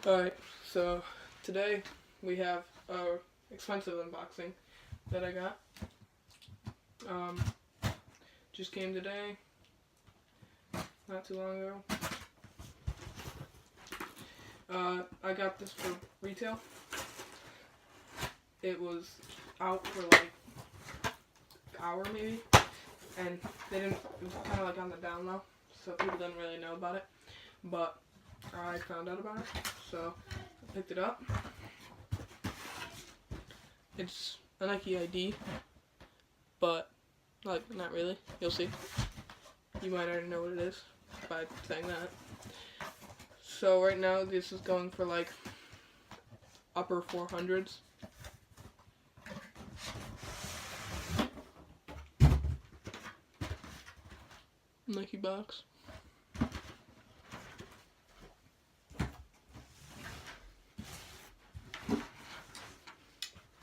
Alright, so today we have a expensive unboxing that I got. Just came today, not too long ago. I got this for retail. It was out for like an hour maybe, and it was kind of like on the down low, so people didn't really know about it, but I found out about it, so I picked it up. It's a Nike ID, but like not really. You'll see. You might already know what it is by saying that. So right now this is going for like upper 400s. Nike box.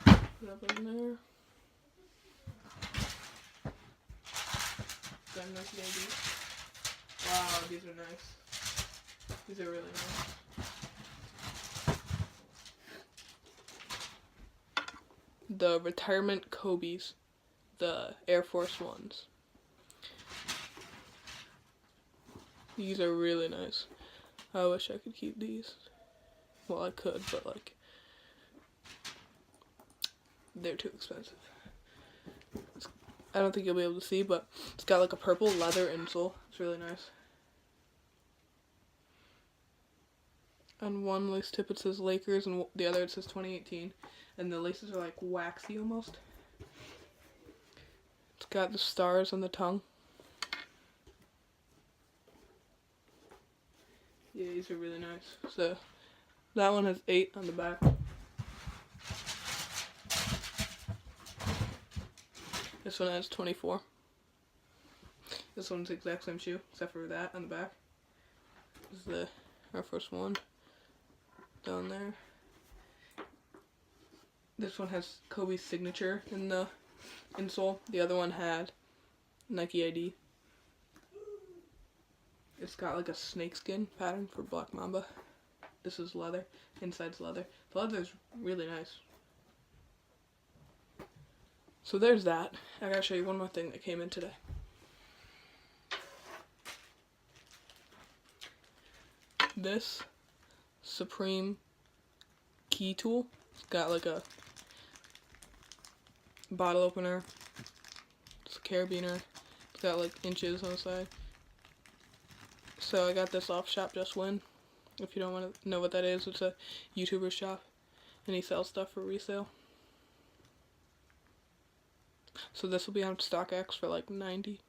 Put up in there. Got a Nike ID. Wow, these are nice. These are really nice. The retirement Kobe's, the Air Force Ones. These are really nice. I wish I could keep these. Well, I could, but like, they're too expensive. I don't think you'll be able to see, but it's got like a purple leather insole. It's really nice. On one lace tip it says Lakers, and the other it says 2018. And the laces are like waxy almost. It's got the stars on the tongue. Yeah, these are really nice. So that one has 8 on the back. This one has 24. This one's the exact same shoe, except for that on the back. This is the Air Force One down there. This one has Kobe's signature in the insole. The other one had Nike ID. It's got like a snakeskin pattern for black Mamba. This is leather. Inside's leather. The leather's really nice. So there's that. I gotta show you one more thing that came in today. This Supreme key tool. It's got like a bottle opener. It's a carabiner. It's got like inches on the side. So I got this off Shop Just Win. If you don't want to know what that is, it's a YouTuber shop, and he sells stuff for resale. So this will be on StockX for like 90.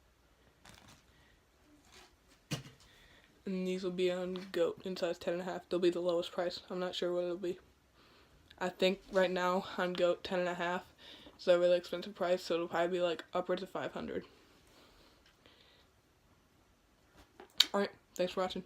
And these will be on GOAT in size 10.5. They'll be the lowest price. I'm not sure what it'll be. I think right now on GOAT 10.5 is a really expensive price, so it'll probably be like upwards of 500. Alright, thanks for watching.